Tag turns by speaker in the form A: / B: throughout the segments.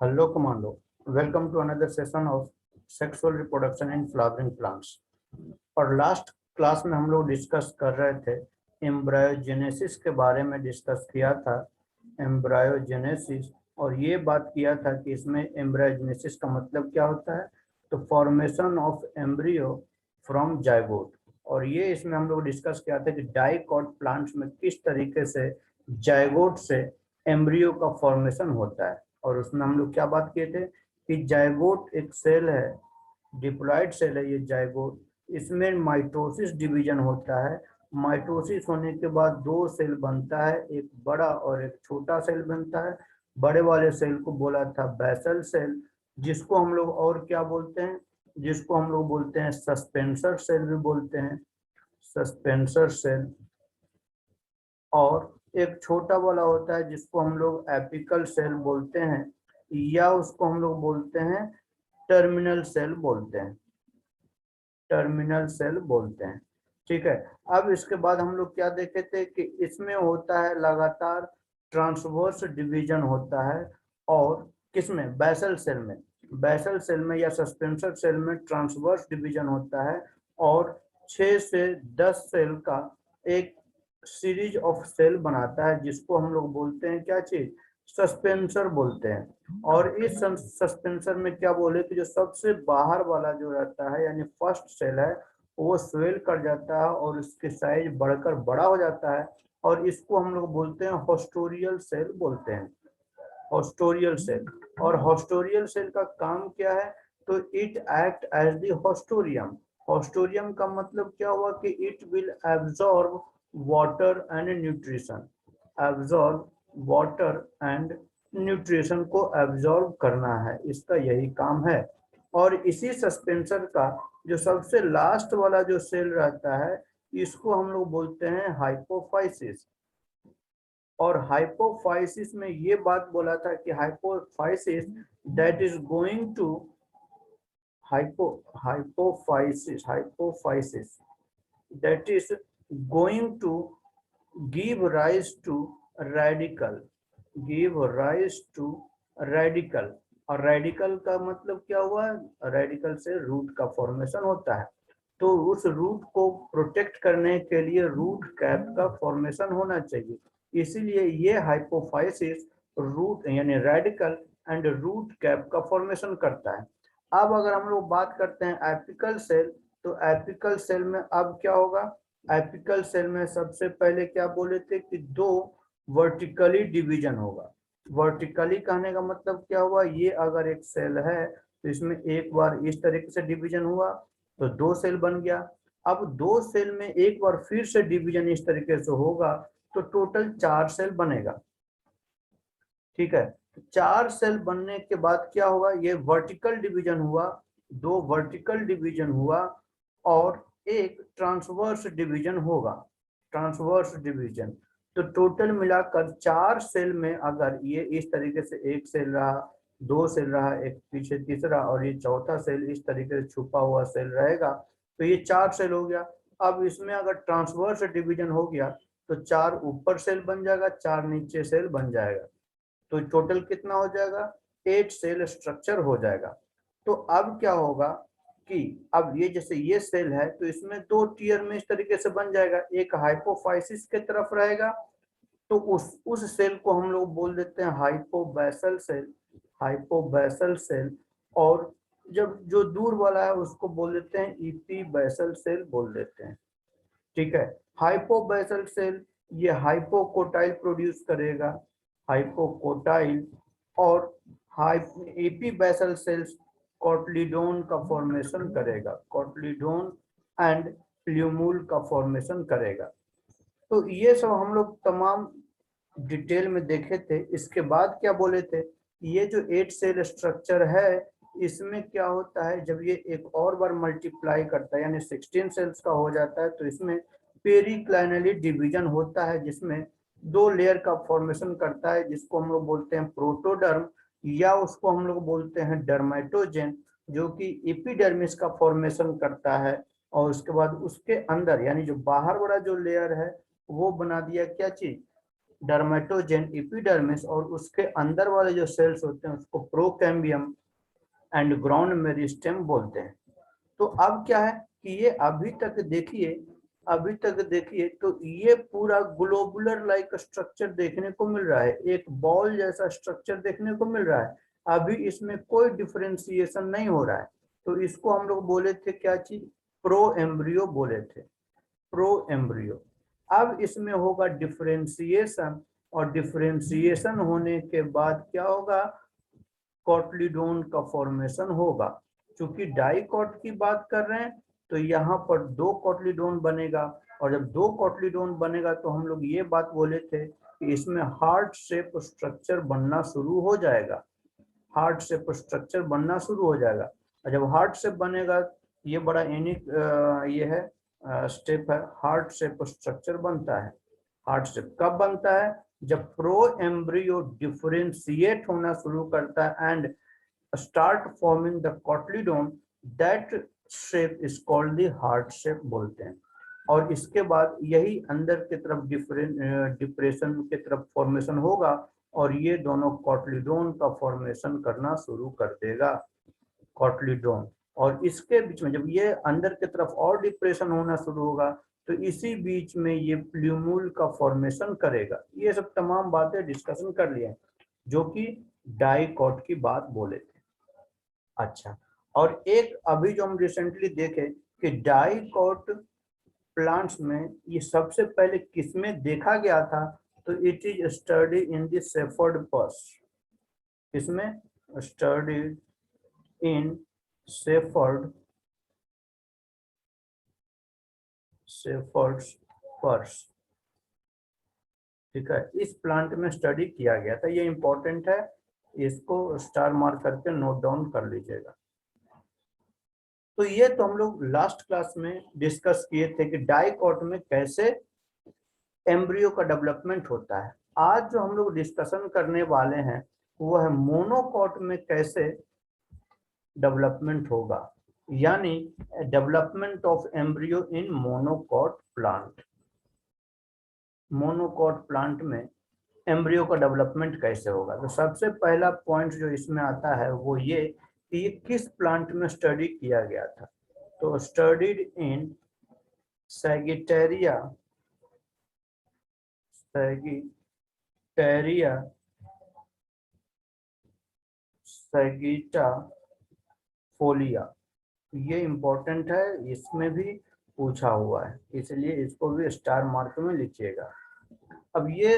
A: Hello, Commando. Welcome to another session of sexual reproduction in flowering plants. और last class में हम लोग discuss कर रहे थे एम्ब्रायोजेनेसिस के बारे में डिस्कस किया था एम्ब्रायोजेनेसिस। और ये बात किया था कि इसमें एम्ब्रायोजेनेसिस का मतलब क्या होता है, तो formation of embryo from zygote. और ये इसमें हम लोग डिस्कस किया था कि डाइकॉट प्लांट्स में किस तरीके से जाइगोट से एम्ब्रियो का फॉर्मेशन होता है। और उसमें हम लोग क्या बात किए थे कि जाइगोट एक सेल है, डिप्लॉयड सेल है ये जाइगोट। इसमें माइटोसिस डिवीजन होता है। माइटोसिस होने के बाद दो सेल बनता है, एक बड़ा और एक छोटा सेल बनता है। बड़े वाले सेल को बोला था बेसल सेल, जिसको हम लोग और क्या बोलते हैं, जिसको हम लोग बोलते हैं सस्पेंसर सेल भी बोलते हैं, सस्पेंसर सेल। और एक छोटा वाला होता है जिसको हम लोग एपिकल सेल बोलते हैं, या उसको हम लोग बोलते हैं टर्मिनल सेल बोलते हैं, टर्मिनल सेल बोलते हैं। ठीक है। अब इसके बाद हम लोग क्या देखे थे कि इसमें होता है लगातार ट्रांसवर्स डिवीजन होता है। और किसमें, बेसल सेल में, बेसल सेल में या सस्पेंसर सेल में ट्रांसवर्स डिवीजन होता है। और 6 से 10 सेल का एक सीरीज ऑफ सेल बनाता है, जिसको हम लोग बोलते हैं क्या चीज, सस्पेंसर बोलते हैं। और इस सस्पेंसर में क्या बोले कि जो सबसे बाहर वाला जो रहता है यानी फर्स्ट सेल है, वो स्वेल कर जाता है और उसके साइज बढ़कर बड़ा हो जाता है। और इसको हम लोग बोलते हैं होस्टोरियल सेल बोलते हैं, होस्टोरियल सेल। और होस्टोरियल सेल का काम क्या है, तो it act as the haustorium. Haustorium का मतलब क्या हुआ कि it will absorb water and nutrition, absorb water and nutrition को एब्जॉर्ब करना है, इसका यही काम है। और इसी सस्पेंसर का जो सबसे लास्ट वाला जो सेल रहता है, इसको हम लोग बोलते हैं हाइपोफाइसिस। और हाइपोफाइसिस में ये बात बोला था कि hypophysis that is going to hypophysis that is going to give rise to radical, give rise to radical। और रेडिकल का मतलब क्या हुआ, रेडिकल से रूट का फॉर्मेशन होता है। तो उस रूट को प्रोटेक्ट करने के लिए रूट कैप का फॉर्मेशन होना चाहिए, इसीलिए ये हाइपोफाइसिस रूट यानी रेडिकल एंड रूट कैप का फॉर्मेशन करता है। अब अगर हम लोग बात करते हैं एपिकल सेल, तो एपिकल सेल में अब क्या होगा, एपिकल सेल में सबसे पहले क्या बोले थे कि दो वर्टिकली डिवीजन होगा। वर्टिकली कहने का मतलब क्या हुआ, ये अगर एक सेल है तो इसमें एक बार इस तरीके से डिवीजन हुआ तो दो सेल बन गया। अब दो सेल में एक बार फिर से डिवीजन इस तरीके से होगा तो टोटल 4 सेल बनेगा। ठीक है, 4 सेल बनने के बाद क्या होगा, ये वर्टिकल डिवीजन हुआ, दो वर्टिकल डिवीजन हुआ और एक ट्रांसवर्स डिवीजन होगा, ट्रांसवर्स डिवीजन। तो टोटल मिलाकर 4 सेल में अगर ये इस तरीके से एक सेल रहा, दो सेल रहा, एक पीछे तीसरा और ये चौथा सेल इस तरीके से छुपा हुआ सेल रहेगा, तो ये 4 सेल हो गया। अब इसमें अगर ट्रांसवर्स डिवीजन हो गया तो 4 ऊपर सेल बन जाएगा, 4 नीचे सेल बन जाएगा, तो टोटल कितना हो जाएगा, 8 सेल स्ट्रक्चर हो जाएगा। तो अब क्या होगा कि अब ये जैसे ये सेल है तो इसमें दो टीयर में इस तरीके से बन जाएगा, एक हाइपोफाइसिस के तरफ रहेगा तो उस सेल को हम लोग बोल देते हैं हाइपोबैसल सेल, हाइपोबैसल सेल। और जब जो दूर वाला है उसको बोल देते हैं इपीबैसल सेल बोल देते हैं। ठीक है, हाइपोबैसल सेल ये हाइपोकोटाइल प्रोड्यूस करेगा, हाइपोकोटाइल। और एपीबैसल सेल्स कॉटलीडोन का फॉर्मेशन करेगा, कॉटलीडोन एंड प्ल्यूमूल का फॉर्मेशन करेगा। तो ये सब हम लोग तमाम डिटेल में देखे थे। इसके बाद क्या बोले थे, ये जो 8 सेल स्ट्रक्चर है इसमें क्या होता है, जब ये एक और बार मल्टीप्लाई करता है यानी 16 सेल्स का हो जाता है तो इसमें पेरिक्लाइनली डिवीजन होता है, जिसमें 2 लेयर का फॉर्मेशन करता है, जिसको हम लोग बोलते हैं प्रोटोडर्म या उसको हम लोग बोलते हैं डर्मेटोजेन, जो कि एपिडर्मिस का फॉर्मेशन करता है। और उसके बाद उसके अंदर यानी जो बाहर वाला जो लेयर है वो बना दिया क्या चीज, डर्मेटोजेन एपिडर्मिस, और उसके अंदर वाले जो सेल्स होते हैं उसको प्रोकैम्बियम एंड ग्राउंड मेरिस्टेम बोलते हैं। तो अब क्या है कि ये अभी तक देखिए तो ये पूरा ग्लोबुलर लाइक स्ट्रक्चर देखने को मिल रहा है, एक बॉल जैसा स्ट्रक्चर देखने को मिल रहा है। अभी इसमें कोई डिफरेंशिएशन नहीं हो रहा है, तो इसको हम लोग बोले थे क्या चीज, प्रो एम्ब्रियो बोले थे, प्रो एम्ब्रियो। अब इसमें होगा डिफरेंशिएशन, और डिफरेंशिएशन होने के बाद क्या होगा, कॉटलीडोन का फॉर्मेशन होगा। क्योंकि डाइकॉट की बात कर रहे हैं तो यहाँ पर 2 कॉटलीडोन बनेगा, और जब 2 कॉटलीडोन बनेगा तो हम लोग ये बात बोले थे कि इसमें हार्ट शेप स्ट्रक्चर बनना शुरू हो जाएगा, हार्ट शेप स्ट्रक्चर बनना शुरू हो जाएगा। और जब हार्ट शेप बनेगा, ये बड़ा यूनिक ये है स्टेप है, हार्ट शेप स्ट्रक्चर बनता है। हार्ट शेप कब बनता है, जब प्रो एम्ब्रियो डिफरेंशिएट होना शुरू करता है and start forming the cotyledon, that shape is called the heart shape बोलते हैं। और इसके बाद यही अंदर की तरफ डिप्रेशन की तरफ फॉर्मेशन होगा, और ये दोनों कॉटलीडोन का फॉर्मेशन करना शुरू कर देगा, कॉटलीडोन। और इसके बीच में जब ये अंदर की तरफ और डिप्रेशन होना शुरू होगा तो इसी बीच में ये प्ल्यूमूल का फॉर्मेशन करेगा। ये सब तमाम बातें डिस्कशन कर लिए जो कि डाइकॉट की बात बोले थे। अच्छा, और एक अभी जो हम रिसेंटली देखे कि डाइकॉट प्लांट्स में ये सबसे पहले किसमें देखा गया था, तो it is study in the shepherd पस। इसमें स्टडी इन सेफर्ड पर्स, ठीक है, इस प्लांट में स्टडी किया गया था। ये इंपॉर्टेंट है, इसको स्टार मार्क करके नोट डाउन कर लीजिएगा। तो ये तो हम लोग लास्ट क्लास में डिस्कस किए थे कि डाइकॉट में कैसे एम्ब्रियो का डेवलपमेंट होता है। आज जो हम लोग डिस्कशन करने वाले हैं वो है मोनोकॉट में कैसे डेवलपमेंट होगा, यानी development of embryo in monocot plant. Monocot plant में एम्ब्रियो का डेवलपमेंट कैसे होगा। तो सबसे पहला पॉइंट जो इसमें आता है वो ये कि ये किस प्लांट में स्टडी किया गया था। तो स्टडीड इन सैगिटेरिया सैगिटाफोलिया। ये इंपॉर्टेंट है, इसमें भी पूछा हुआ है, इसलिए इसको भी स्टार मार्क में लिखिएगा। अब ये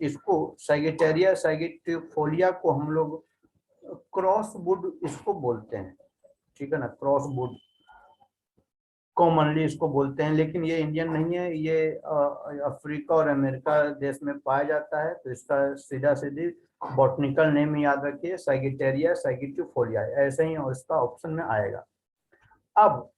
A: इसको सैगिटेरिया को हम लोग क्रॉस वुड इसको बोलते हैं, ठीक है ना, क्रॉस वुड कॉमनली इसको बोलते हैं, लेकिन ये इंडियन नहीं है, ये अफ्रीका और अमेरिका देश में पाया जाता है। तो इसका सीधा सीधी बॉटनिकल नेम याद रखिए, सैगिटेरिया सैगिटिफोलिया, ऐसे ही और इसका ऑप्शन में आएगा। अब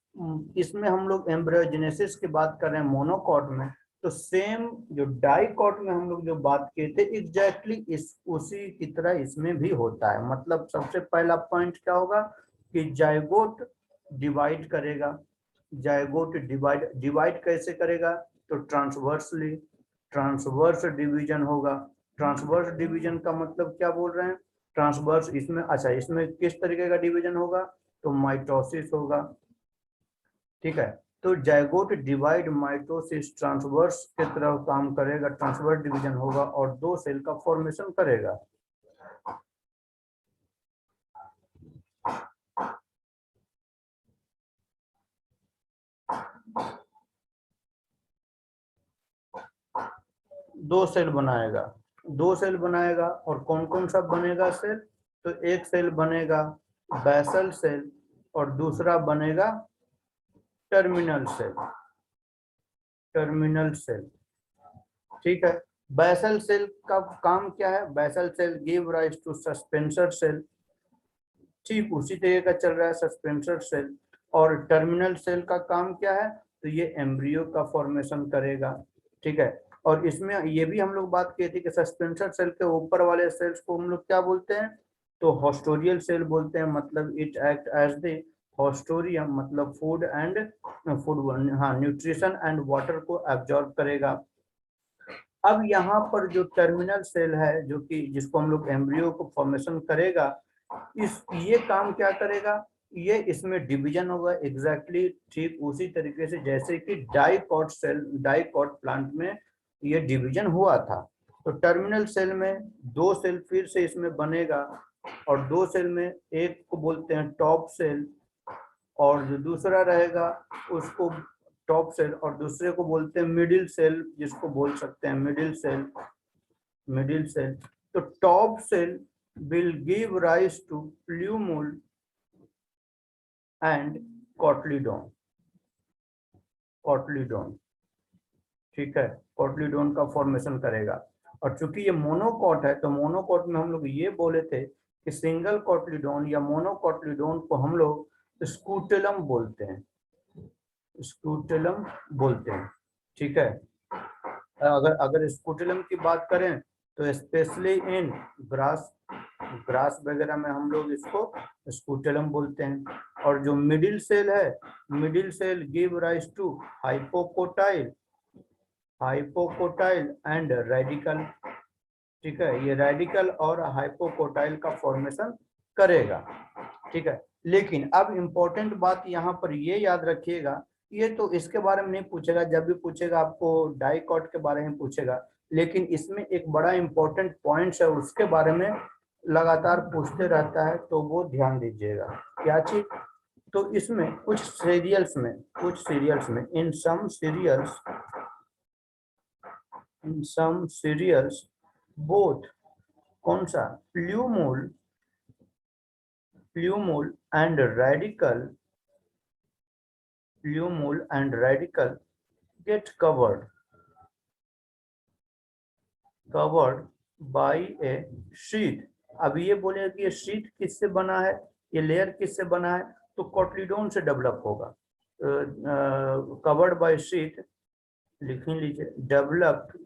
A: इसमें हम लोग एम्ब्रियोजेनेसिस की बात कर रहे हैं मोनोकॉट में, तो सेम जो डाइकॉट में हम लोग जो बात किए थे एग्जैक्टली इस उसी की तरह इसमें भी होता है। मतलब सबसे पहला पॉइंट क्या होगा कि जाइगोट डिवाइड करेगा। जाइगोट डिवाइड कैसे करेगा, तो ट्रांसवर्सली, ट्रांसवर्स डिवीजन होगा। ट्रांसवर्स डिवीजन का मतलब क्या बोल रहे हैं, ट्रांसवर्स इसमें, अच्छा इसमें किस तरीके का डिवीजन होगा, तो माइटोसिस होगा, ठीक है। तो जाइगोट डिवाइड माइटोसिस ट्रांसवर्स की तरफ काम करेगा, ट्रांसवर्स डिवीजन होगा और 2 सेल का फॉर्मेशन करेगा। दो सेल बनाएगा और कौन कौन सा बनेगा सेल, तो एक सेल बनेगा बेसल सेल और दूसरा बनेगा टर्मिनल सेल, ठीक है। बेसल सेल का काम क्या है, basal cell give rise to suspensor cell, ठीक उसी तरीके का चल रहा है सस्पेंसर सेल। और टर्मिनल सेल का काम क्या है, तो ये एम्ब्रियो का फॉर्मेशन करेगा, ठीक है। और इसमें ये भी हम लोग बात की थी कि सस्पेंसर सेल के ऊपर वाले सेल्स को हम लोग क्या बोलते हैं, तो हॉस्टोरियल सेल बोलते हैं। मतलब it act as the haustorium, मतलब फूड न्यूट्रिशन एंड वाटर को एब्जॉर्ब करेगा। अब यहाँ पर जो टर्मिनल सेल है, जो कि जिसको हम लोग एम्ब्रियो को फॉर्मेशन करेगा, ये काम क्या करेगा, ये इसमें डिवीजन होगा एग्जैक्टली ठीक उसी तरीके से जैसे कि डाइकॉट सेल, डाइकॉट प्लांट में ये डिवीजन हुआ था। तो टर्मिनल सेल में 2 सेल फिर से इसमें बनेगा, और 2 सेल में एक को बोलते हैं टॉप सेल, और जो दूसरा रहेगा उसको टॉप सेल, और दूसरे को बोलते हैं मिडिल सेल, जिसको बोल सकते हैं मिडिल सेल, मिडिल सेल। तो top cell will give rise to plumule and cotyledon, cotyledon, ठीक है, कोटलीडोन का फॉर्मेशन करेगा। और चूंकि ये मोनोकॉट है, तो मोनोकॉट में हम लोग ये बोले थे कि सिंगल कोटलीडोन या मोनोकोटलीडोन को हम लोग स्कूटेलम बोलते हैं, स्कूटेलम बोलते हैं, ठीक है। अगर स्कूटेलम की बात करें तो स्पेशली इन ग्रास, ग्रास वगैरह में हम लोग इसको स्कूटेलम बोलते हैं। और जो मिडिल सेल है, middle cell give rise to hypocotyl, hypocotyl and radicle, ठीक है। ये रेडिकल और हाइपोकोटाइल का फॉर्मेशन करेगा, ठीक है। लेकिन अब इम्पोर्टेंट बात यहाँ पर ये याद रखिएगा, ये तो इसके बारे में नहीं पूछेगा, जब भी पूछेगा आपको डाइकॉट के बारे में पूछेगा, लेकिन इसमें एक बड़ा इम्पोर्टेंट पॉइंट्स है, उसके बारे में लगातार पूछते रहता है, तो वो ध्यान दीजिएगा। क्या चीज, तो इसमें कुछ सीरियल्स में, कुछ सीरियल्स में, इन सम सीरियल्स, इन सम सीरियल्स बोथ, कौन सा, plumule, plumule and radical, plumule and radical get covered, covered by a sheath। अब ये बोले कि ये शीट किससे बना है, ये लेयर किससे बना है, तो कोटलीडोन से डेवलप होगा। कवर्ड बाय शीट, लिख लीजिए, developed,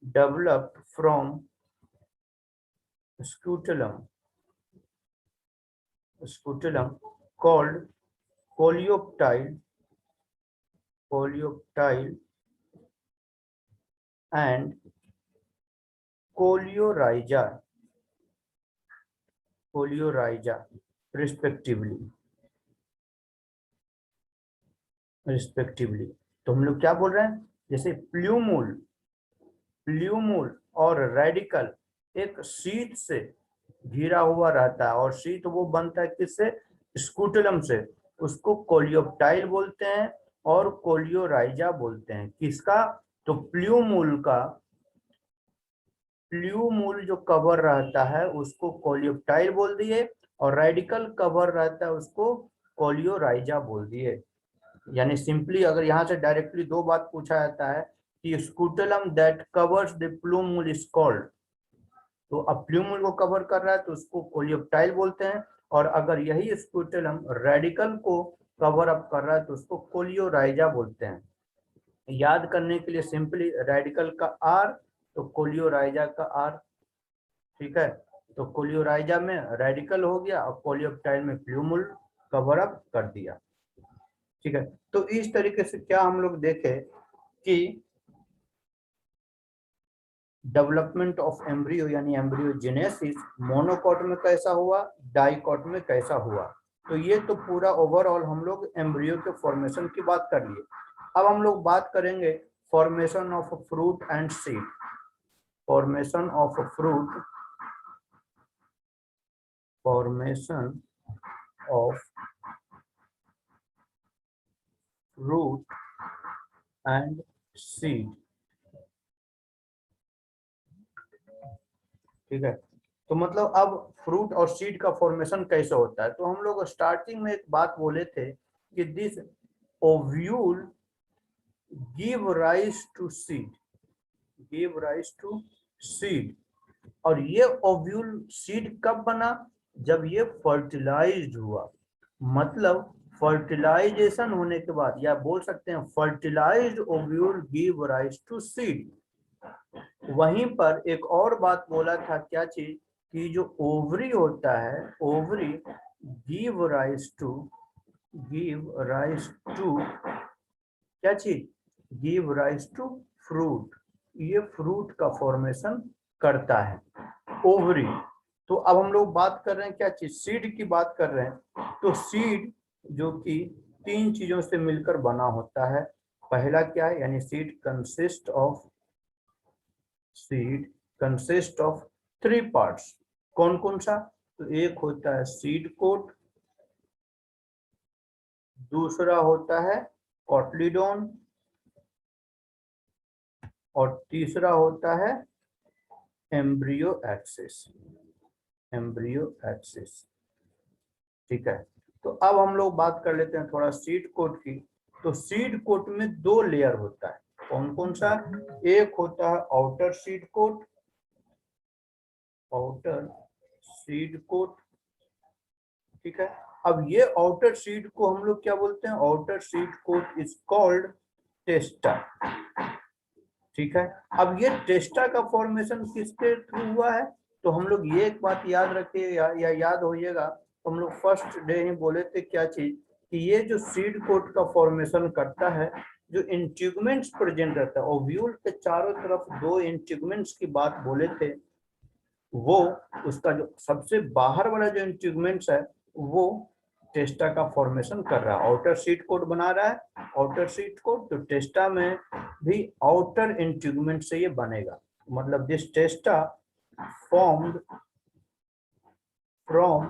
A: developed from scutellum, scutellum called coleoptile, coleoptile and coleorhiza, coleorhiza respectively, respectively। तो हम लोग क्या बोल रहे हैं, जैसे प्लूमूल, प्लूमूल और रेडिकल एक शीट से घिरा हुआ रहता है, और शीट वो बनता है किससे, स्कूटेलम से, उसको कोलियोप्टाइल बोलते हैं और कोलियोराइजा बोलते हैं। किसका, तो प्लूमूल का, प्लूमूल जो कवर रहता है उसको कोलियोप्टाइल बोल दिए, और रेडिकल कवर रहता है उसको कोलियोराइजा बोल दिए। यानी सिंपली अगर यहाँ से डायरेक्टली 2 बात पूछा जाता है कि scutellum that covers the plumule is called, तो अब प्लूमूल को कवर कर रहा है तो उसको कोलियोप्टाइल बोलते हैं, और अगर यही स्कूटेलम रेडिकल को कवर अप कर रहा है तो उसको कोलियोराइजा बोलते हैं। याद करने के लिए सिंपली रेडिकल का आर तो कोलियोराइजा का आर, ठीक है। तो कोलियोराइजा में रेडिकल हो गया और कोलियोप्टाइल में प्लूमूल कवर अप कर दिया, ठीक है। तो इस तरीके से क्या हम लोग देखे कि डेवलपमेंट ऑफ एम्ब्रियो यानी एम्ब्रियोजेनेसिस मोनोकॉट में कैसा हुआ, डाइकॉट में कैसा हुआ। तो ये तो पूरा ओवरऑल हम लोग एम्ब्रियो के फॉर्मेशन की बात कर लिए। अब हम लोग बात करेंगे formation of fruit and seed, formation of fruit, formation of fruit and seed, ठीक है। तो मतलब अब फ्रूट और सीड का फॉर्मेशन कैसे होता है, तो हम लोग स्टार्टिंग में एक बात बोले थे कि this ovule give rise to seed, give rise to seed. और ये ओव्यूल सीड कब बना, जब ये फर्टिलाइज्ड हुआ, मतलब फर्टिलाइजेशन होने के बाद, या बोल सकते हैं fertilised ovule give rise to seed. वहीं पर एक और बात बोला था, क्या चीज, कि जो ओवरी होता है, ovary give rise to, give rise to क्या चीज, गिव राइज टू फ्रूट, ये फ्रूट का फॉर्मेशन करता है। ओवरी, तो अब हम लोग बात कर रहे हैं क्या चीज, सीड की बात कर रहे हैं। तो सीड जो कि 3 चीजों से मिलकर बना होता है। पहला क्या है, यानी सीड कंसिस्ट ऑफ 3 पार्ट्स। कौन कौन सा, तो एक होता है सीड कोट, दूसरा होता है कॉटलीडोन, और तीसरा होता है एम्ब्रियो एक्सिस। ठीक है, तो अब हम लोग बात कर लेते हैं थोड़ा सीड कोट की। तो सीड कोट में 2 लेयर होता है। कौन कौन सा, एक होता है आउटर सीड कोट, ठीक है। अब ये आउटर सीड को हम लोग क्या बोलते हैं, outer seed coat is called testa. ठीक है, अब ये टेस्टा का फॉर्मेशन किसके थ्रू हुआ है, तो हम लोग ये एक बात याद रखिए या याद होइएगा, हम लोग फर्स्ट डे ही बोले थे क्या चीज, कि ये जो सीड कोट का फॉर्मेशन करता है, जो इंट्यूगमेंट्स प्रेजेंट रहता है, ओव्यूल के चारों तरफ 2 इंट्यूगमेंट्स की बात बोले थे, वो उसका जो सबसे बाहर वाला जो इंट्यूगमेंट्स है वो टेस्टा का फॉर्मेशन कर रहा है, आउटर सीड कोट बना रहा है, आउटर सीड कोट। तो टेस्टा में भी आउटर इंट्यूगमेंट से ये बनेगा, मतलब this testa formed from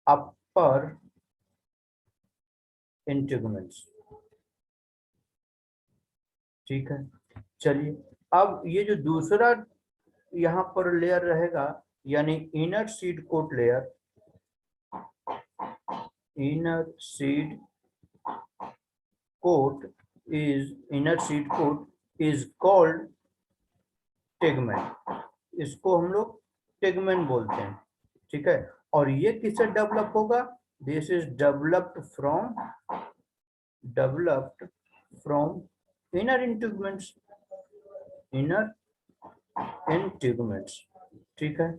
A: upper integuments. ठीक है, चलिए अब ये जो दूसरा यहाँ पर लेयर रहेगा, यानी inner seed coat layer, inner seed coat is called tegment। इसको हम लोग टेगमेंट बोलते हैं। ठीक है, और ये किससे डेवलप होगा, this is developed from inner integuments. ठीक है,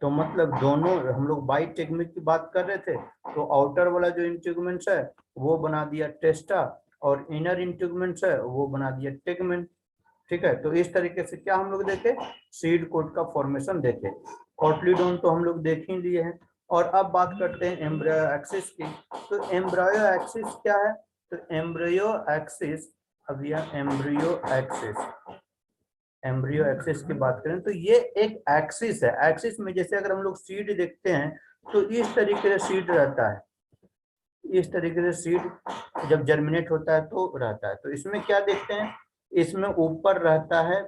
A: तो मतलब दोनों हम लोग बाई टेगमेंट की बात कर रहे थे, तो आउटर वाला जो इंट्यूगमेंट्स है वो बना दिया टेस्टा, और इनर इंट्यूगमेंट्स है वो बना दिया टेगमेंट। ठीक है, तो इस तरीके से क्या हम लोग देखे, सीड कोट का फॉर्मेशन देखे। कॉटलीडोन तो हम लोग देख ही लिए हैं। और अब बात करते हैं एम्ब्रियो एक्सिस की। तो एम्ब्रियो एक्सिस क्या है, तो एम्ब्रियो एक्सिस, अब यह एम्ब्रियो एक्सिस की बात करें तो ये एक एक्सिस है। एक्सिस में जैसे अगर हम लोग सीड देखते हैं तो इस तरीके से सीड रहता है, इस तरीके से सीड जब जर्मिनेट होता है तो रहता है। तो इसमें क्या देखते हैं, इसमें ऊपर रहता है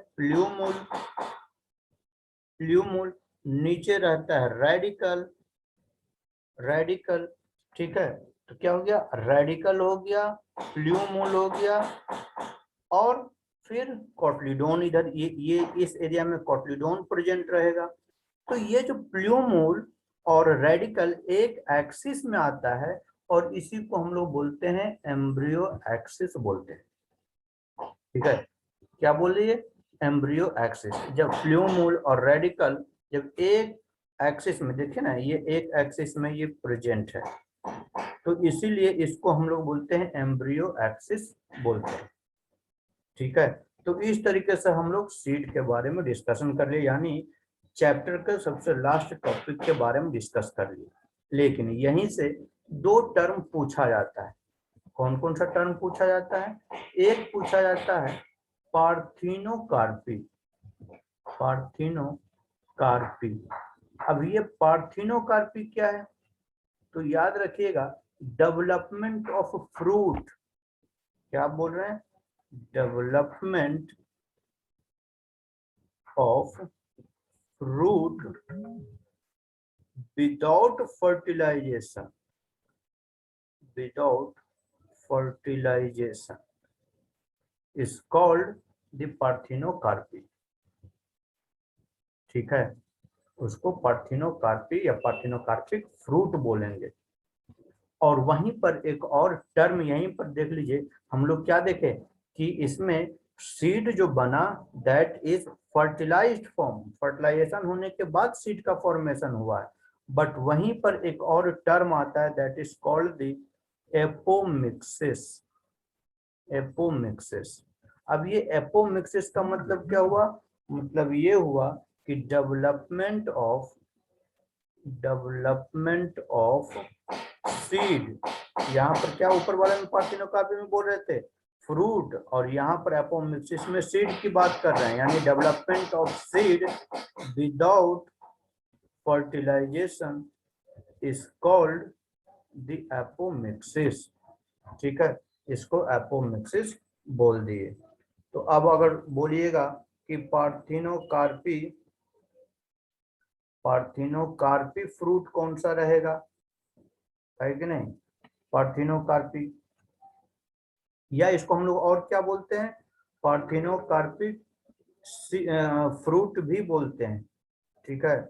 A: प्ल्यूमुल, नीचे रहता है रेडिकल। ठीक है, तो क्या हो गया, रेडिकल हो गया, प्ल्यूमुल हो गया, और फिर कॉटलीडोन इधर, ये इस एरिया में कॉटलीडोन प्रेजेंट रहेगा। तो ये जो प्ल्यूमुल और रेडिकल एक एक्सिस में आता है, और इसी को हम लोग बोलते हैं एम्ब्रियो एक्सिस बोलते हैं। ठीक है, क्या बोल रही है, एम्ब्रियो एक्सिस। जब प्ल्यूमुल और रेडिकल जब एक एक्सिस में, देखिए ना ये एक एक्सिस में ये प्रेजेंट है, तो इसीलिए इसको हम लोग बोलते हैं एम्ब्रियो एक्सिस बोलते हैं। ठीक है, तो इस तरीके से हम लोग सीड के बारे में डिस्कशन कर लिए, यानी चैप्टर के सबसे लास्ट टॉपिक के बारे में डिस्कस कर लिए। लेकिन यहीं से 2 टर्म पूछा जाता है। कौन कौन सा टर्म पूछा जाता है, एक पूछा जाता है पार्थिनोकार्पी। अब ये पार्थिनोकार्पी क्या है, तो याद रखिएगा, डेवलपमेंट ऑफ फ्रूट, क्या बोल रहे हैं, development of fruit without fertilisation is called the parthenocarpy. ठीक है, उसको पार्थिनोकार्पी या पार्थिनोकार्पिक फ्रूट बोलेंगे। और वहीं पर एक और टर्म यहीं पर देख लीजिए, हम लोग क्या देखे कि इसमें सीड जो बना that is fertilised form, fertilisation होने के बाद सीड का फॉर्मेशन हुआ है। बट वहीं पर एक और टर्म आता है that is called the apomixis. अब ये एपोमिक्सिस का मतलब क्या हुआ, मतलब ये हुआ कि डेवलपमेंट ऑफ सीड, यहाँ पर क्या ऊपर वाले में पार्थिनोकार्पी में बोल रहे थे फ्रूट, और यहाँ पर एपोमिक्सिस में सीड की बात कर रहे हैं, यानी development of seed without fertilisation is called the apomixis. ठीक है, इसको एपोमिक्सिस बोल दिए। तो अब अगर बोलिएगा कि पार्थिनोकार्पी फ्रूट कौन सा रहेगा, है कि नहीं, पार्थिनोकार्पी, या इसको हम लोग और क्या बोलते हैं, पार्थिनोकार्पिक फ्रूट भी बोलते हैं। ठीक है,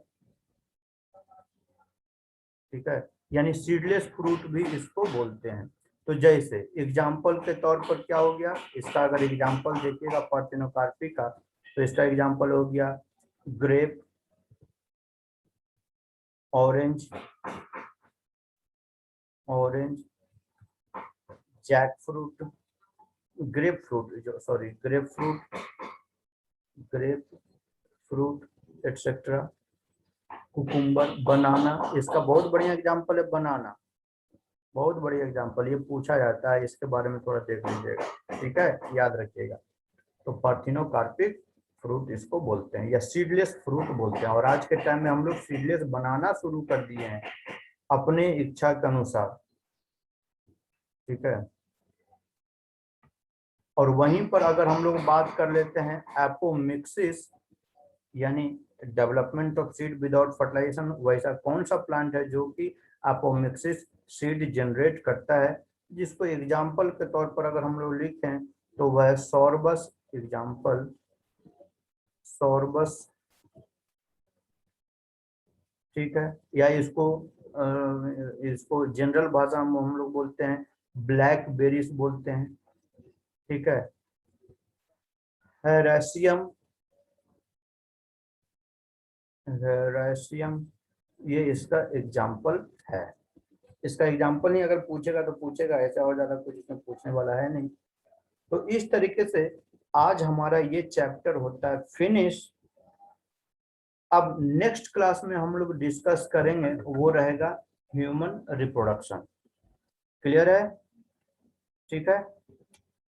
A: ठीक है, यानी सीडलेस फ्रूट भी इसको बोलते हैं। तो जैसे एग्जाम्पल के तौर पर क्या हो गया, इसका अगर एग्जाम्पल देखिएगा पार्थिनोकार्पी का, तो इसका एग्जाम्पल हो गया grape, orange, jackfruit, grapefruit etcetera, cucumber, banana, इसका बहुत बढ़िया एग्जाम्पल है बनाना, बहुत बढ़िया एग्जाम्पल, ये पूछा जाता है, इसके बारे में थोड़ा देख लीजिएगा। ठीक है, याद रखिएगा। तो पार्थिनोकार्पिक फ्रूट इसको बोलते हैं, या सीडलेस फ्रूट बोलते हैं। और आज के टाइम में हम लोग सीडलेस बनाना शुरू कर दिए हैं अपने इच्छा के अनुसार। ठीक है, और वहीं पर अगर हम लोग बात कर लेते हैं एपोमिक्सिस, यानी development of seed without fertilisation, वैसा कौन सा प्लांट है जो कि एपोमिक्सिस सीड जनरेट करता है, जिसको एग्जाम्पल के तौर पर अगर हम लोग लिखें तो वह सॉर्बस, एग्जाम्पल सॉर्बस। ठीक है, या इसको जनरल भाषा में हम लोग बोलते हैं ब्लैक बेरीज बोलते हैं। ठीक है, हेरेसियम, ये इसका एग्जाम्पल है। इसका एग्जाम्पल नहीं अगर पूछेगा तो पूछेगा, ऐसा और ज्यादा कुछ इसमें पूछने वाला है नहीं। तो इस तरीके से आज हमारा ये चैप्टर होता है फिनिश। अब नेक्स्ट क्लास में हम लोग डिस्कस करेंगे, वो रहेगा ह्यूमन रिप्रोडक्शन। क्लियर है? ठीक है।